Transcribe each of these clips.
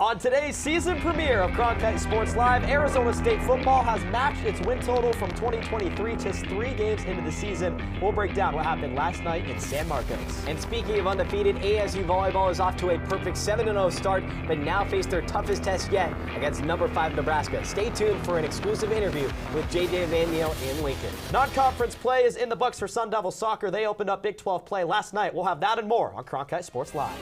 On today's season premiere of Cronkite Sports Live, Arizona State football has matched its win total from 2023 just 3 games into the season. We'll break down what happened last night in San Marcos. And speaking of undefeated, ASU volleyball is off to a perfect 7-0 start, but now face their toughest test yet against number 5 Nebraska. Stay tuned for an exclusive interview with J.J. Van Niel in Lincoln. Non-conference play is in the books for Sun Devil soccer. They opened up Big 12 play last night. We'll have that and more on Cronkite Sports Live.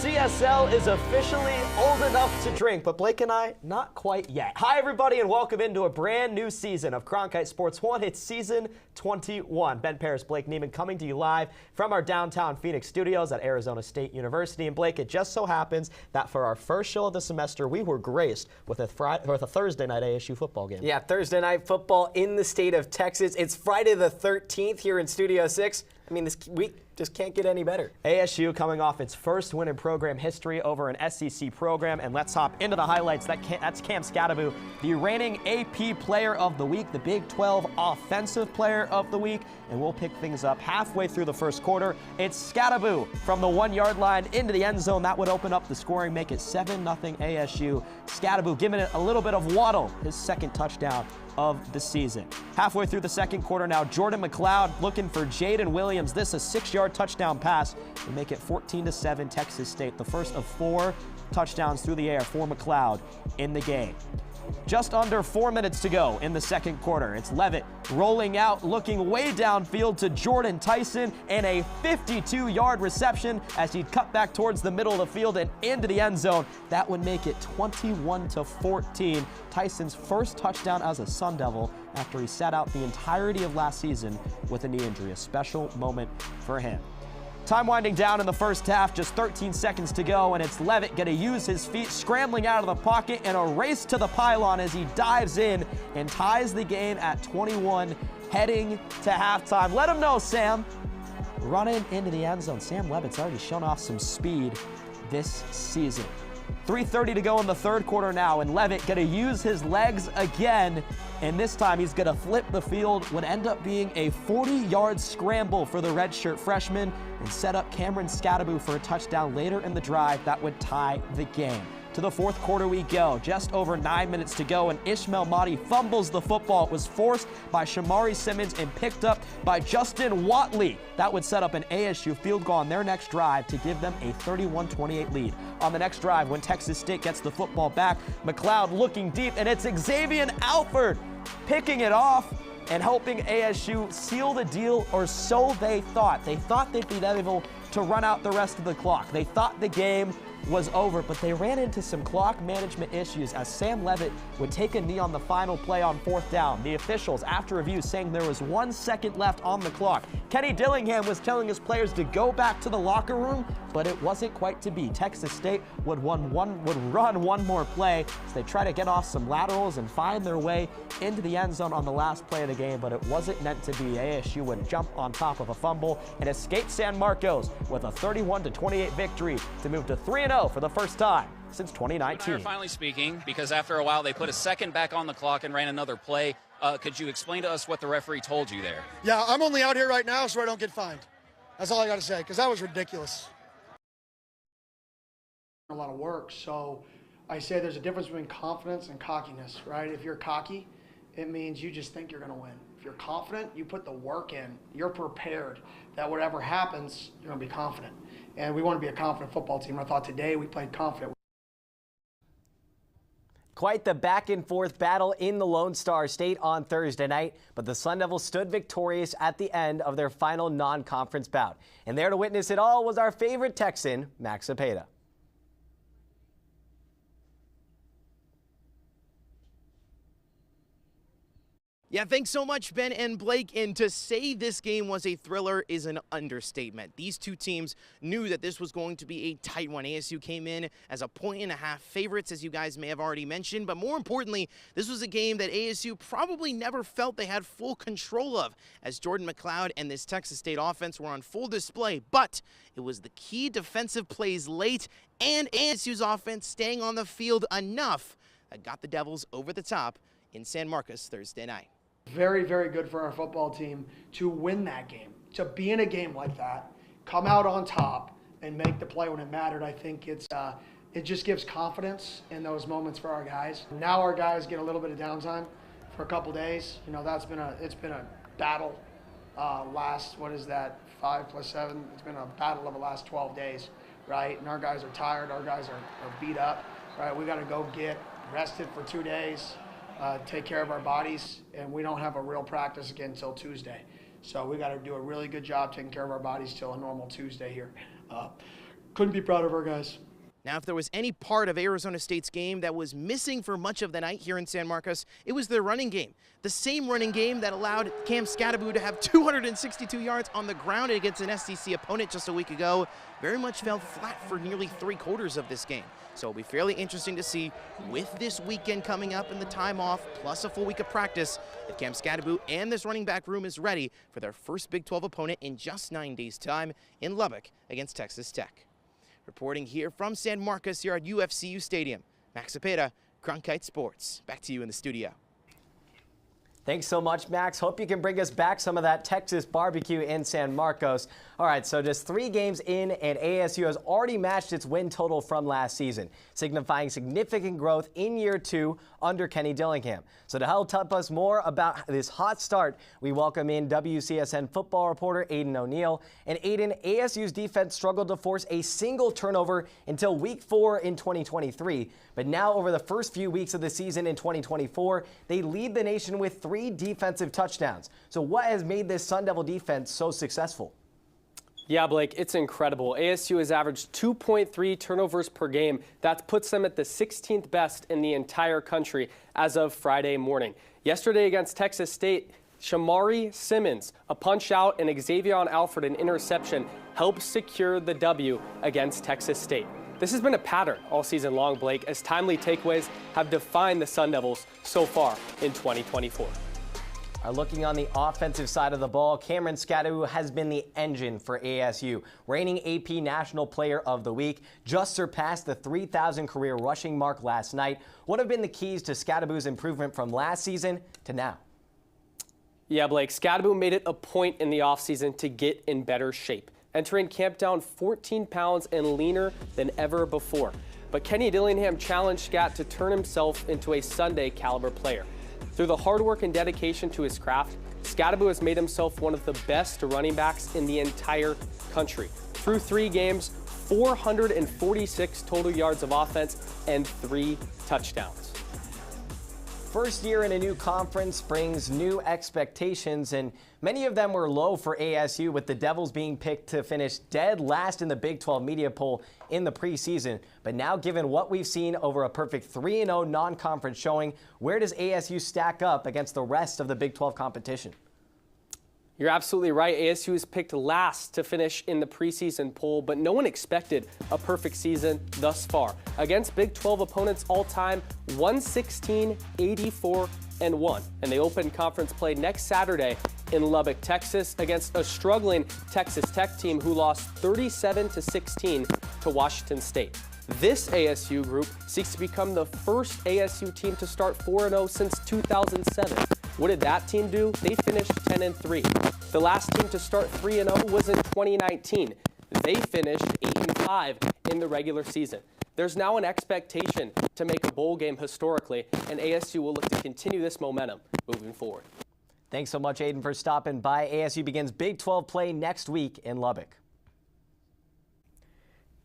CSL is officially old enough to drink, but Blake and I, not quite yet. Hi, everybody, and welcome into a brand new season of Cronkite Sports 1. It's season 21. Ben Paris, Blake Neiman coming to you live from our downtown Phoenix studios at Arizona State University. And Blake, it just so happens that for our first show of the semester, we were graced with a Thursday night ASU football game. Yeah, Thursday night football in the state of Texas. It's Friday the 13th here in Studio 6. I mean, this week just can't get any better. ASU coming off its first win in program history over an SEC program. And let's hop into the highlights. That's Cam Scadaboo, the reigning AP Player of the Week, the Big 12 Offensive Player of the Week. And we'll pick things up halfway through the first quarter. It's Scadaboo from the 1-yard line into the end zone. That would open up the scoring, make it 7-0 ASU. Scadaboo giving it a little bit of waddle, his second touchdown of the season. Halfway through the second quarter now, Jordan McLeod looking for Jaden Williams. This a 6-yard touchdown pass to make it 14-7 Texas State. The first of 4 touchdowns through the air for McLeod in the game. Just under 4 minutes to go in the second quarter. It's Levitt rolling out, looking way downfield to Jordan Tyson, and a 52-yard reception as he'd cut back towards the middle of the field and into the end zone. That would make it 21-14. Tyson's first touchdown as a Sun Devil after he sat out the entirety of last season with a knee injury. A special moment for him. Time winding down in the first half, just 13 seconds to go, and it's Levitt going to use his feet, scrambling out of the pocket, and a race to the pylon as he dives in and ties the game at 21, heading to halftime. Let him know, Sam. Running into the end zone. Sam Levitt's already shown off some speed this season. 3:30 to go in the third quarter now, and Levitt going to use his legs again, and this time he's going to flip the field. Would end up being a 40-yard scramble for the redshirt freshman and set up Cameron Scadaboo for a touchdown later in the drive that would tie the game. To the fourth quarter we go. Just over 9 minutes to go, and Ishmael Mahdi fumbles the football. It was forced by Shamari Simmons and picked up by Justin Watley. That would set up an ASU field goal on their next drive to give them a 31-28 lead. On the next drive, when Texas State gets the football back, McLeod looking deep, and it's Xavier Alford picking it off and helping ASU seal the deal, or so they thought. They thought they'd be able to run out the rest of the clock. They thought the game was over, but they ran into some clock management issues as Sam Levitt would take a knee on the final play on 4th down. The officials, after review, saying there was 1 second left on the clock. Kenny Dillingham was telling his players to go back to the locker room, but it wasn't quite to be. Texas State would run one more play as they try to get off some laterals and find their way into the end zone on the last play of the game, but it wasn't meant to be. ASU would jump on top of a fumble and escape San Marcos with a 31-28 victory to move to 3-0 for the first time since 2019. Finally speaking, because after a while they put a second back on the clock and ran another play. Could you explain to us what the referee told you there? Yeah, I'm only out here right now so I don't get fined. That's all I got to say, because that was ridiculous. A lot of work, so I say there's a difference between confidence and cockiness, right? If you're cocky, it means you just think you're going to win. If you're confident, you put the work in. You're prepared that whatever happens, you're going to be confident. And we want to be a confident football team. I thought today we played confident. Quite the back-and-forth battle in the Lone Star State on Thursday night, but the Sun Devils stood victorious at the end of their final non-conference bout. And there to witness it all was our favorite Texan, Max Cepeda. Yeah, thanks so much, Ben and Blake. And to say this game was a thriller is an understatement. These two teams knew that this was going to be a tight one. ASU came in as a 1.5 favorites, as you guys may have already mentioned. But more importantly, this was a game that ASU probably never felt they had full control of, as Jordan McLeod and this Texas State offense were on full display. But it was the key defensive plays late and ASU's offense staying on the field enough that got the Devils over the top in San Marcos Thursday night. Very, very good for our football team to win that game, to be in a game like that, come out on top, and make the play when it mattered. I think it just gives confidence in those moments for our guys. Now our guys get a little bit of downtime for a couple days. You know, it's been a battle. Last 5 + 7? It's been a battle of the last 12 days, right? And our guys are tired. Our guys are beat up, right? We got to go get rested for 2 days. Take care of our bodies, and we don't have a real practice again until Tuesday. So we got to do a really good job taking care of our bodies till a normal Tuesday here. Couldn't be proud of our guys. Now, if there was any part of Arizona State's game that was missing for much of the night here in San Marcos, it was their running game. The same running game that allowed Cam Scadaboo to have 262 yards on the ground against an SEC opponent just a week ago very much fell flat for nearly 3/4 of this game. So it'll be fairly interesting to see, with this weekend coming up and the time off, plus a full week of practice, if Cam Scadaboo and this running back room is ready for their first Big 12 opponent in just 9 days' time in Lubbock against Texas Tech. Reporting here from San Marcos here at UFCU Stadium, Max Cepeda, Cronkite Sports. Back to you in the studio. Thanks so much, Max. Hope you can bring us back some of that Texas barbecue in San Marcos. All right, so just 3 games in, and ASU has already matched its win total from last season, signifying significant growth in year 2 under Kenny Dillingham. So to help tell us more about this hot start, we welcome in WCSN football reporter Aiden O'Neill. And Aiden, ASU's defense struggled to force a single turnover until week 4 in 2023. But now over the first few weeks of the season in 2024, they lead the nation with 3 defensive touchdowns. So what has made this Sun Devil defense so successful? Yeah, Blake, it's incredible. ASU has averaged 2.3 turnovers per game. That puts them at the 16th best in the entire country as of Friday morning. Yesterday against Texas State, Shamari Simmons, a punch out, and Xavier Alfred, an interception, helped secure the W against Texas State. This has been a pattern all season long, Blake, as timely takeaways have defined the Sun Devils so far in 2024. Looking on the offensive side of the ball, Cameron Scadaboo has been the engine for ASU. Reigning AP National Player of the Week, just surpassed the 3,000 career rushing mark last night. What have been the keys to Scadaboo's improvement from last season to now? Yeah, Blake, Scadaboo made it a point in the offseason to get in better shape, entering camp down 14 pounds and leaner than ever before. But Kenny Dillingham challenged Scat to turn himself into a Sunday caliber player. Through the hard work and dedication to his craft, Scadaboo has made himself one of the best running backs in the entire country. Through 3 games, 446 total yards of offense and 3 touchdowns. First year in a new conference brings new expectations, and many of them were low for ASU, with the Devils being picked to finish dead last in the Big 12 media poll in the preseason. But now, given what we've seen over a perfect 3-0 non-conference showing, where does ASU stack up against the rest of the Big 12 competition? You're absolutely right. ASU is picked last to finish in the preseason poll, but no one expected a perfect season thus far. Against Big 12 opponents all time, 116, 84, and 1. And they open conference play next Saturday in Lubbock, Texas, against a struggling Texas Tech team who lost 37-16 to Washington State. This ASU group seeks to become the first ASU team to start 4-0 since 2007. What did that team do? They finished 10-3. The last team to start 3-0 was in 2019. They finished 8-5 in the regular season. There's now an expectation to make a bowl game historically, and ASU will look to continue this momentum moving forward. Thanks so much, Aiden, for stopping by. ASU begins Big 12 play next week in Lubbock.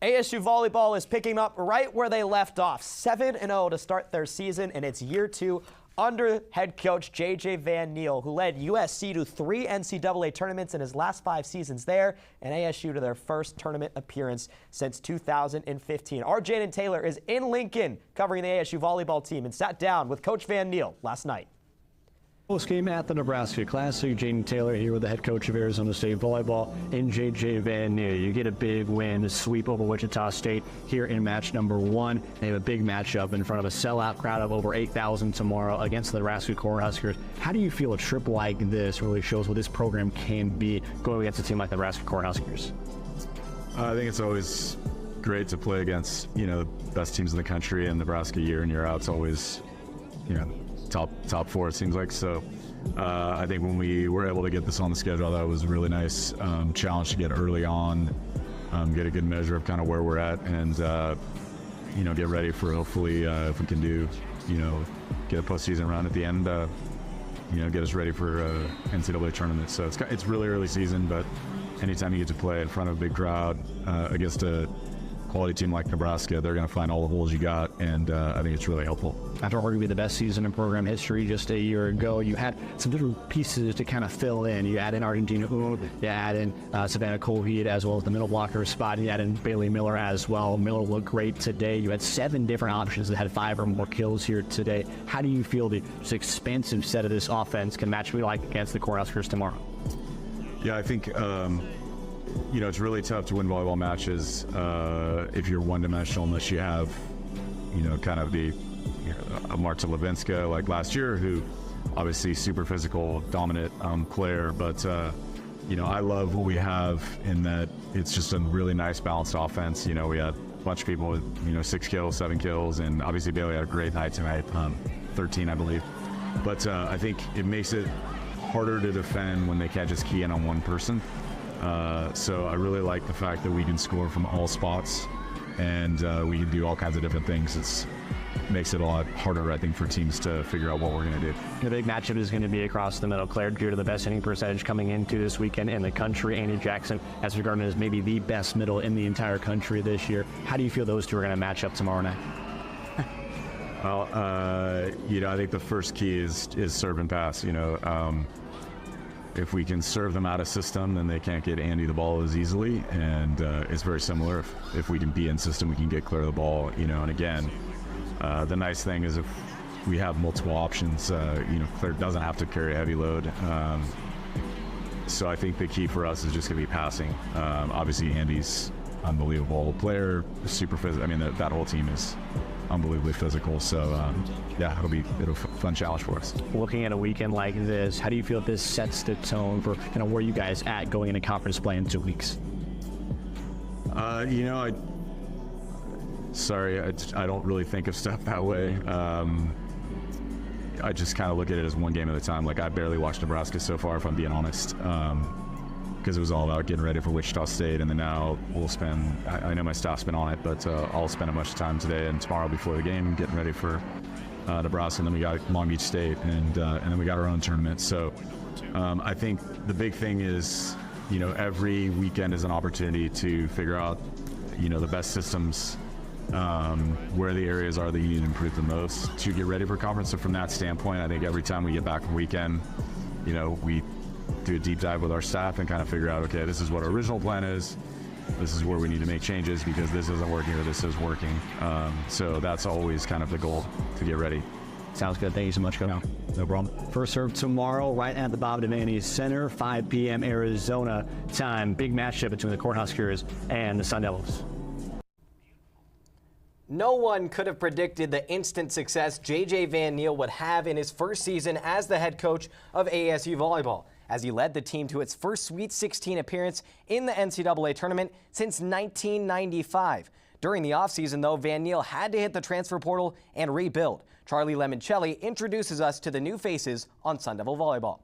ASU volleyball is picking up right where they left off, 7-0 to start their season, and it's year 2 under head coach J.J. Van Niel, who led USC to 3 NCAA tournaments in his last 5 seasons there, and ASU to their first tournament appearance since 2015. Our Jaden Taylor is in Lincoln covering the ASU volleyball team and sat down with Coach Van Niel last night. Post game at the Nebraska Classic, Jaden Taylor here with the head coach of Arizona State Volleyball and JJ Van Neer. You get a big win, a sweep over Wichita State here in match number 1. They have a big matchup in front of a sellout crowd of over 8,000 tomorrow against the Nebraska Cornhuskers. How do you feel a trip like this really shows what this program can be going against a team like the Nebraska Cornhuskers? I think it's always great to play against, the best teams in the country, and Nebraska year in, year out. It's always, top 4, it seems like. So I think when we were able to get this on the schedule, that was a really nice challenge to get early on, get a good measure of kind of where we're at, and get ready for hopefully if we can do, get a postseason round at the end, get us ready for NCAA tournament. So it's really early season, but anytime you get to play in front of a big crowd against a quality team like Nebraska, they're going to find all the holes you got, and I think it's really helpful. After arguably the best season in program history just a year ago, you had some different pieces to kind of fill in. You add in Argentina you add in Savannah Colheed as well as the middle blocker spot, and you add in Bailey Miller as well. Miller looked great today. You had 7 different options that had 5 or more kills here today. How do you feel the expansive set of this offense can match like against the Cornhuskers tomorrow? Yeah, I think it's really tough to win volleyball matches if you're one-dimensional unless you have, kind of the a Marta Levinska like last year, who obviously super physical, dominant player. But, I love what we have in that it's just a really nice balanced offense. We had a bunch of people with, 6 kills, 7 kills, and obviously Bailey had a great night tonight, 13, I believe. But I think it makes it harder to defend when they can't just key in on one person. So I really like the fact that we can score from all spots, and we can do all kinds of different things. It makes it a lot harder, I think, for teams to figure out what we're going to do. The big matchup is going to be across the middle. Claire, due to the best hitting percentage coming into this weekend in the country, Annie Jackson as regarded as maybe the best middle in the entire country this year. How do you feel those two are going to match up tomorrow night? Well, I think the first key is serve and pass. If we can serve them out of system, then they can't get Andy the ball as easily, and it's very similar. If we can be in system, we can get Claire the ball, and again, the nice thing is if we have multiple options, Claire doesn't have to carry a heavy load. So I think the key for us is just going to be passing. Obviously, Andy's unbelievable player, super physical. I mean, that whole team is unbelievably physical. So, it'll be a fun challenge for us. Looking at a weekend like this, how do you feel this sets the tone for kind of where you guys at going into conference play in 2 weeks? I don't really think of stuff that way. I just kind of look at it as one game at a time. Like, I barely watched Nebraska so far, if I'm being honest, because it was all about getting ready for Wichita State, and then now we'll spend, I know my staff's been on it, but I'll spend a bunch of time today and tomorrow before the game getting ready for Nebraska, and then we got Long Beach State, and then we got our own tournament. So I think the big thing is, every weekend is an opportunity to figure out, the best systems, where the areas are that you need to improve the most to get ready for conference. So from that standpoint, I think every time we get back from weekend, we do a deep dive with our staff and kind of figure out, okay, this is what our original plan is. This is where we need to make changes because this isn't working or this is working. So that's always kind of the goal to get ready. Sounds good. Thank you so much, Coach. No problem. First serve tomorrow, right at the Bob Devaney Center, 5 p.m. Arizona time. Big matchup between the Cornhuskers and the Sun Devils. No one could have predicted the instant success J.J. Van Niel would have in his first season as the head coach of ASU Volleyball, as he led the team to its first Sweet 16 appearance in the NCAA tournament since 1995. During the offseason, though, Van Niel had to hit the transfer portal and rebuild. Charlie Lemoncelli introduces us to the new faces on Sun Devil Volleyball.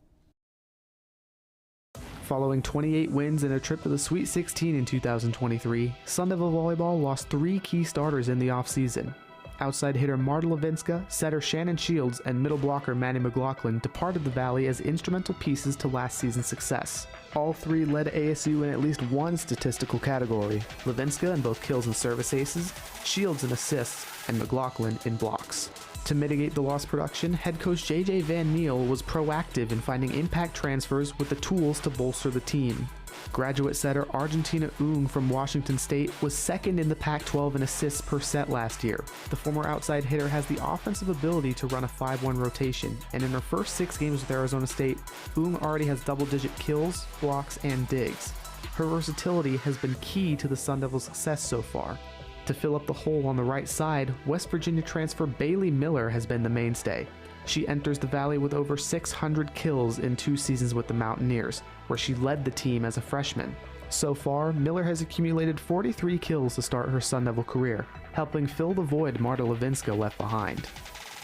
Following 28 wins and a trip to the Sweet 16 in 2023, Sun Devil Volleyball lost 3 key starters in the offseason. Outside hitter Marta Levinska, setter Shannon Shields, and middle blocker Manny McLaughlin departed the Valley as instrumental pieces to last season's success. All 3 led ASU in at least one statistical category: Levinska in both kills and service aces, Shields in assists, and McLaughlin in blocks. To mitigate the lost production, head coach J.J. Van Niel was proactive in finding impact transfers with the tools to bolster the team. Graduate setter Argentina Ung from Washington State was second in the Pac-12 in assists per set last year. The former outside hitter has the offensive ability to run a 5-1 rotation, and in her first 6 games with Arizona State, Ung already has double-digit kills, blocks, and digs. Her versatility has been key to the Sun Devils' success so far. To fill up the hole on the right side, West Virginia transfer Bailey Miller has been the mainstay. She enters the Valley with over 600 kills in 2 seasons with the Mountaineers, where she led the team as a freshman. So far, Miller has accumulated 43 kills to start her Sun Devil career, helping fill the void Marta Levinska left behind.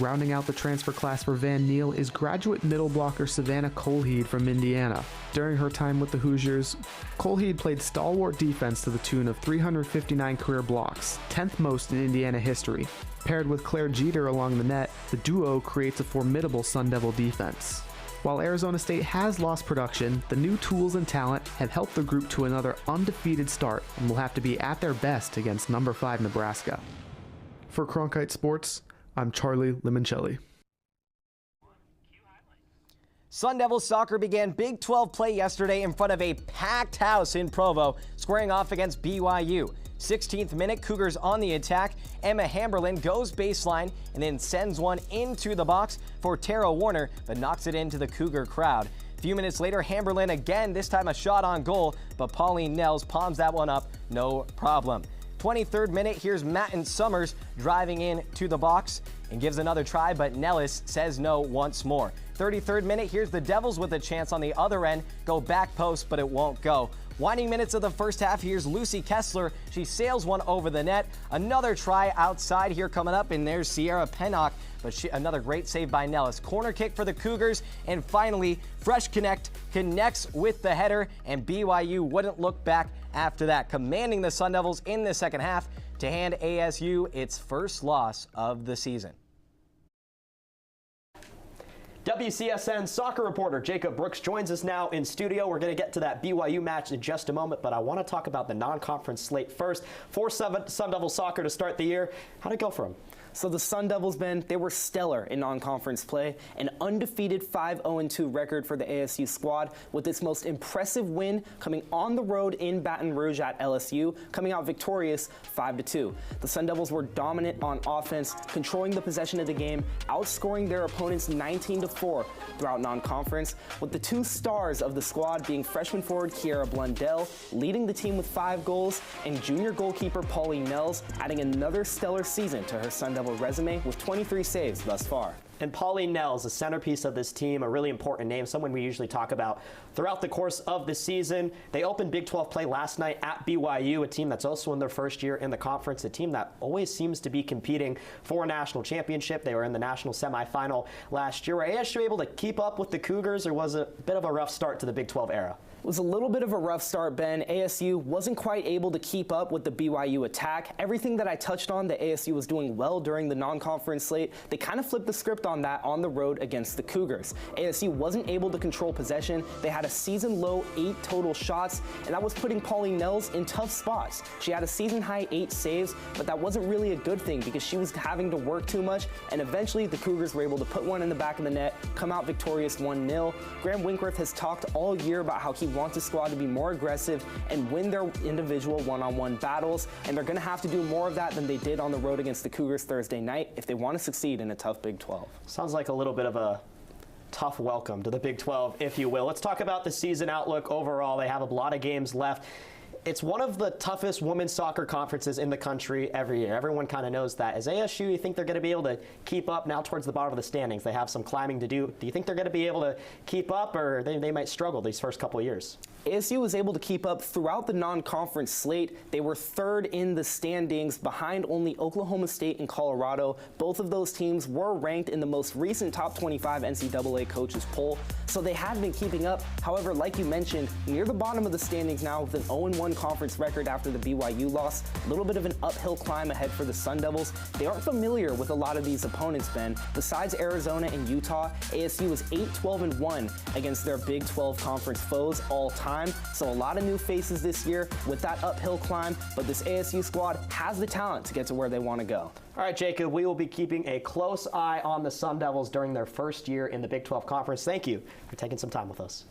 Rounding out the transfer class for Van Neal is graduate middle blocker Savannah Colheed from Indiana. During her time with the Hoosiers, Colheed played stalwart defense to the tune of 359 career blocks, 10th most in Indiana history. Paired with Claire Jeter along the net, the duo creates a formidable Sun Devil defense. While Arizona State has lost production, the new tools and talent have helped the group to another undefeated start and will have to be at their best against number 5 Nebraska. For Cronkite Sports, I'm Charlie Limoncelli. Sun Devils soccer began Big 12 play yesterday in front of a packed house in Provo, squaring off against BYU. 16th minute, Cougars on the attack. Emma Hamberlin goes baseline and then sends one into the box for Tara Warner, but knocks it into the Cougar crowd. A few minutes later, Hamberlin again, this time a shot on goal, but Pauline Nels palms that one up, no problem. 23rd minute, here's Matten Summers driving in to the box and gives another try, but Nellis says no once more. 33rd minute, here's the Devils with a chance on the other end, go back post, but it won't go. Winding minutes of the first half, here's Lucy Kessler. She sails one over the net. Another try outside here coming up, and there's Sierra Pennock, but another great save by Nellis. Corner kick for the Cougars, and finally, Fresh Connect connects with the header, and BYU wouldn't look back after that, commanding the Sun Devils in the second half to hand ASU its first loss of the season. WCSN soccer reporter Jacob Brooks joins us now in studio. We're going to get to that BYU match in just a moment, but I want to talk about the non-conference slate first. For Sun Devil soccer to start the year, how'd it go for them? So the Sun Devils, Ben, they were stellar in non-conference play. An undefeated 5-0-2 record for the ASU squad, with its most impressive win coming on the road in Baton Rouge at LSU, coming out victorious 5-2. The Sun Devils were dominant on offense, controlling the possession of the game, outscoring their opponents 19-4 throughout non-conference, with the 2 stars of the squad being freshman forward Kiera Blundell, leading the team with 5 goals, and junior goalkeeper Pauline Nels adding another stellar season to her Sun Devil resume with 23 saves thus far. And Pauline Nels, the centerpiece of this team, a really important name, someone we usually talk about throughout the course of the season. They opened Big 12 play last night at BYU, a team that's also in their first year in the conference, a team that always seems to be competing for a national championship. They were in the national semifinal last year. Were ASU able to keep up with the Cougars, or was it a bit of a rough start to the Big 12 era? It was a little bit of a rough start, Ben. ASU wasn't quite able to keep up with the BYU attack. Everything that I touched on that ASU was doing well during the non-conference slate, they kind of flipped the script on that on the road against the Cougars. ASU wasn't able to control possession. They had a season-low 8 total shots, and that was putting Pauline Nels in tough spots. She had a season-high 8 saves, but that wasn't really a good thing because she was having to work too much, and eventually the Cougars were able to put one in the back of the net, come out victorious 1-0. Graham Winkworth has talked all year about how he wants his squad to be more aggressive and win their individual one-on-one battles, and they're going to have to do more of that than they did on the road against the Cougars Thursday night if they want to succeed in a tough Big 12. Sounds like a little bit of a tough welcome to the Big 12, if you will. Let's talk about the season outlook overall. They have a lot of games left. It's one of the toughest women's soccer conferences in the country every year. Everyone kind of knows that. As ASU, you think they're going to be able to keep up now towards the bottom of the standings? They have some climbing to do. Do you think they're going to be able to keep up, or they might struggle these first couple of years? ASU was able to keep up throughout the non-conference slate. They were 3rd in the standings, behind only Oklahoma State and Colorado. Both of those teams were ranked in the most recent top 25 NCAA coaches poll, so they had been keeping up. However, like you mentioned, near the bottom of the standings now with an 0-1 conference record after the BYU loss. A little bit of an uphill climb ahead for the Sun Devils. They aren't familiar with a lot of these opponents, Ben. Besides Arizona and Utah, ASU was 8-12-1 against their Big 12 conference foes all time. So a lot of new faces this year with that uphill climb, but this ASU squad has the talent to get to where they want to go. All right, Jacob, we will be keeping a close eye on the Sun Devils during their first year in the Big 12 Conference. Thank you for taking some time with us.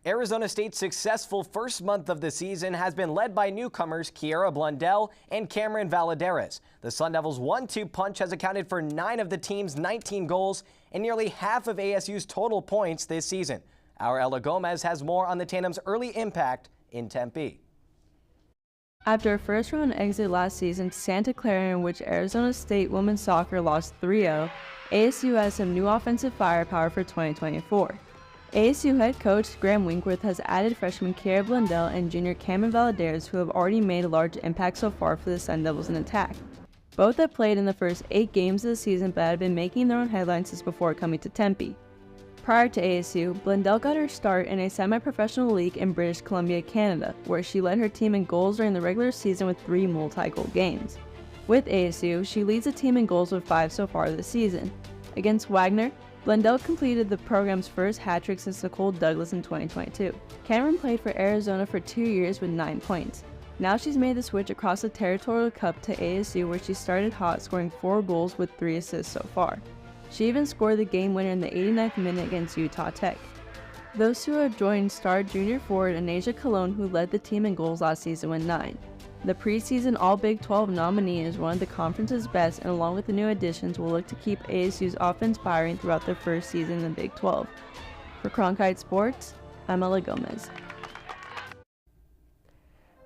Arizona State's successful first month of the season has been led by newcomers Kiera Blundell and Cameron Valadares. The Sun Devils' 1-2 punch has accounted for 9 of the team's 19 goals and nearly half of ASU's total points this season. Our Ella Gomez has more on the tandem's early impact in Tempe. After a first-round exit last season to Santa Clara, in which Arizona State women's soccer lost 3-0, ASU has some new offensive firepower for 2024. ASU head coach Graham Winkworth has added freshman Kiera Blundell and junior Cameron Valadares, who have already made a large impact so far for the Sun Devils in attack. Both have played in the first 8 games of the season but have been making their own headlines since before coming to Tempe. Prior to ASU, Blundell got her start in a semi-professional league in British Columbia, Canada, where she led her team in goals during the regular season with 3 multi-goal games. With ASU, she leads the team in goals with 5 so far this season. Against Wagner, Blundell completed the program's first hat-trick since Nicole Douglas in 2022. Cameron played for Arizona for 2 years with 9 points. Now she's made the switch across the Territorial Cup to ASU, where she started hot, scoring 4 goals with 3 assists so far. She even scored the game winner in the 89th minute against Utah Tech. Those two have joined star junior forward Anasia Colon, who led the team in goals last season with 9. The preseason All-Big 12 nominee is one of the conference's best, and along with the new additions, will look to keep ASU's offense firing throughout their first season in the Big 12. For Cronkite Sports, I'm Ella Gomez.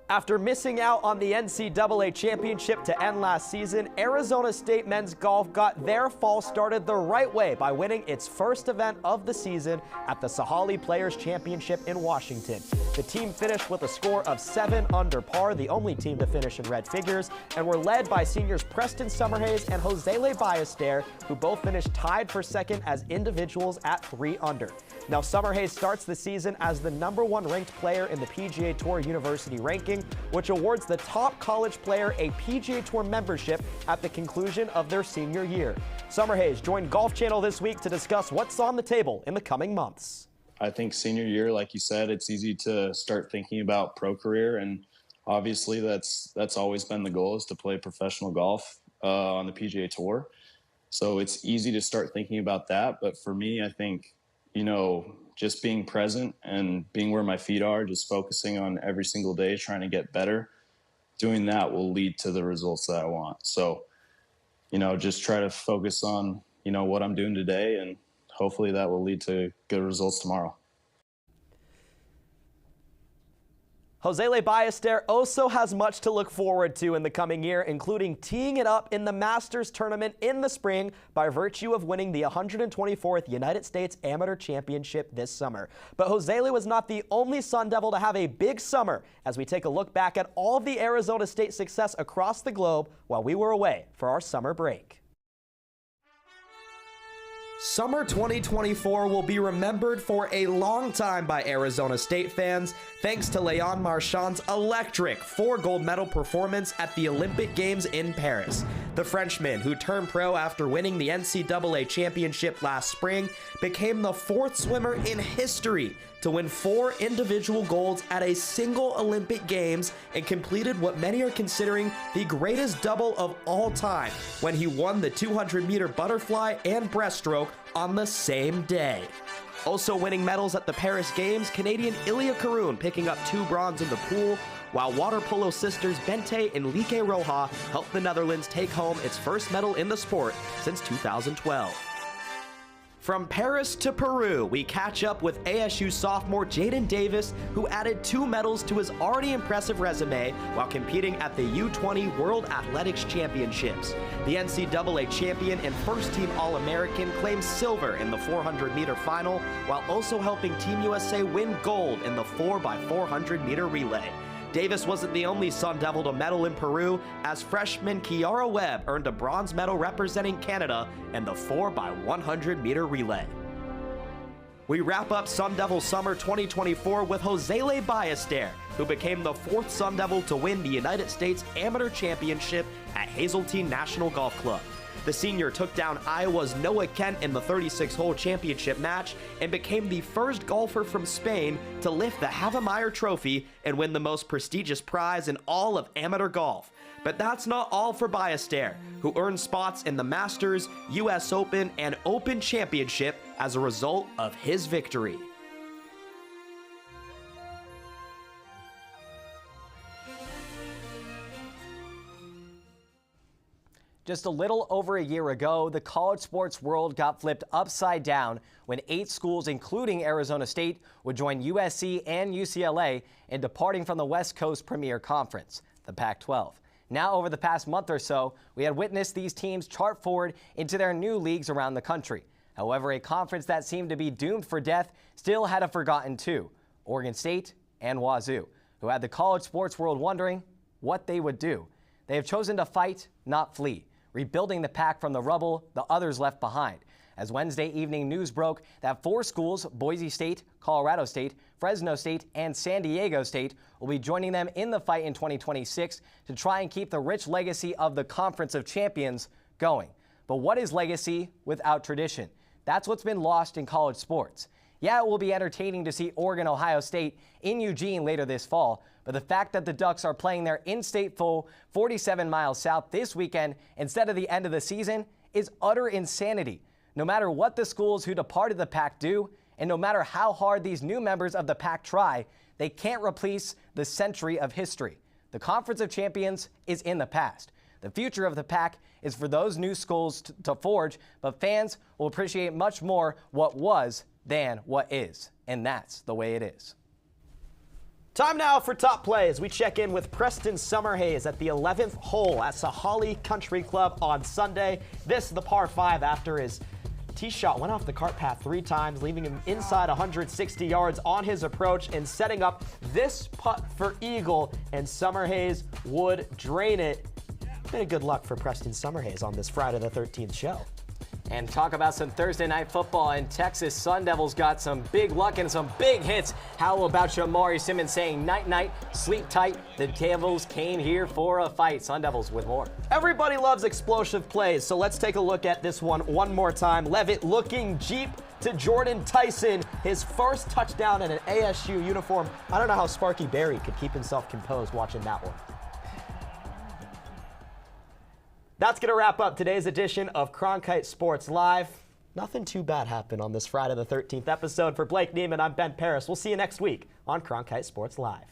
After missing out on the NCAA championship to end last season, Arizona State men's golf got their fall started the right way by winning its first event of the season at the Sahali Players Championship in Washington. The team finished with a score of 7 under par, the only team to finish in red figures, and were led by seniors Preston Summerhays and Josele Ballester, who both finished tied for second as individuals at 3 under. Now, Summerhays starts the season as the #1 ranked player in the PGA Tour University ranking, which awards the top college player a PGA Tour membership at the conclusion of their senior year. Summerhays joined Golf Channel this week to discuss what's on the table in the coming months. I think senior year, like you said, it's easy to start thinking about pro career, and obviously that's always been the goal, is to play professional golf on the PGA Tour. So it's easy to start thinking about that. But for me, I think, just being present and being where my feet are, just focusing on every single day, trying to get better, doing that will lead to the results that I want. So, just try to focus on, what I'm doing today, and hopefully that will lead to good results tomorrow. Josele Ballester also has much to look forward to in the coming year, including teeing it up in the Masters tournament in the spring by virtue of winning the 124th United States Amateur Championship this summer. But Josele was not the only Sun Devil to have a big summer, as we take a look back at all of the Arizona State success across the globe while we were away for our summer break. Summer 2024 will be remembered for a long time by Arizona State fans, thanks to Leon Marchand's electric 4 gold medal performance at the Olympic Games in Paris. The Frenchman, who turned pro after winning the NCAA championship last spring, became the 4th swimmer in history to win 4 individual golds at a single Olympic Games, and completed what many are considering the greatest double of all time when he won the 200-meter butterfly and breaststroke on the same day. Also winning medals at the Paris Games, Canadian Ilya Karoun picking up 2 bronze in the pool, while water polo sisters Bente and Lieke Roja helped the Netherlands take home its first medal in the sport since 2012. From Paris to Peru, we catch up with ASU sophomore Jaden Davis, who added 2 medals to his already impressive resume while competing at the U20 World Athletics Championships. The NCAA champion and first-team All-American claimed silver in the 400-meter final, while also helping Team USA win gold in the 4x400-meter relay. Davis wasn't the only Sun Devil to medal in Peru, as freshman Kiara Webb earned a bronze medal representing Canada in the 4x100-meter relay. We wrap up Sun Devil Summer 2024 with Josele Ballester, who became the 4th Sun Devil to win the United States Amateur Championship at Hazeltine National Golf Club. The senior took down Iowa's Noah Kent in the 36-hole championship match and became the first golfer from Spain to lift the Havemeyer Trophy and win the most prestigious prize in all of amateur golf. But that's not all for Ballester, who earned spots in the Masters, US Open, and Open Championship as a result of his victory. Just a little over a year ago, the college sports world got flipped upside down when 8 schools, including Arizona State, would join USC and UCLA in departing from the West Coast Premier Conference, the Pac-12. Now, over the past month or so, we had witnessed these teams chart forward into their new leagues around the country. However, a conference that seemed to be doomed for death still had a forgotten two, Oregon State and Wazoo, who had the college sports world wondering what they would do. They have chosen to fight, not flee, rebuilding the pack from the rubble the others left behind. As Wednesday evening news broke that 4 schools, Boise State, Colorado State, Fresno State, and San Diego State, will be joining them in the fight in 2026 to try and keep the rich legacy of the Conference of Champions going. But what is legacy without tradition? That's what's been lost in college sports. Yeah, it will be entertaining to see Oregon, Ohio State in Eugene later this fall, but the fact that the Ducks are playing their in-state foe 47 miles south this weekend instead of the end of the season is utter insanity. No matter what the schools who departed the Pac do, and no matter how hard these new members of the Pac try, they can't replace the century of history. The Conference of Champions is in the past. The future of the Pac is for those new schools to forge, but fans will appreciate much more what was than what is, and that's the way it is. Time now for top play as we check in with Preston Summerhays at the 11th hole at Sahali Country Club on Sunday. This is the par 5 after his tee shot went off the cart path 3 times, leaving him inside 160 yards on his approach and setting up this putt for eagle, and Summerhays would drain it. Been a good luck for Preston Summerhays on this Friday the 13th show. And talk about some Thursday night football, and Texas Sun Devils got some big luck and some big hits. How about Shamari Simmons saying night-night, sleep tight? The Devils came here for a fight. Sun Devils with more. Everybody loves explosive plays, so let's take a look at this one more time. Levitt looking Jeep to Jordan Tyson, his first touchdown in an ASU uniform. I don't know how Sparky Berry could keep himself composed watching that one. That's going to wrap up today's edition of Cronkite Sports Live. Nothing too bad happened on this Friday the 13th episode. For Blake Neiman, I'm Ben Paris. We'll see you next week on Cronkite Sports Live.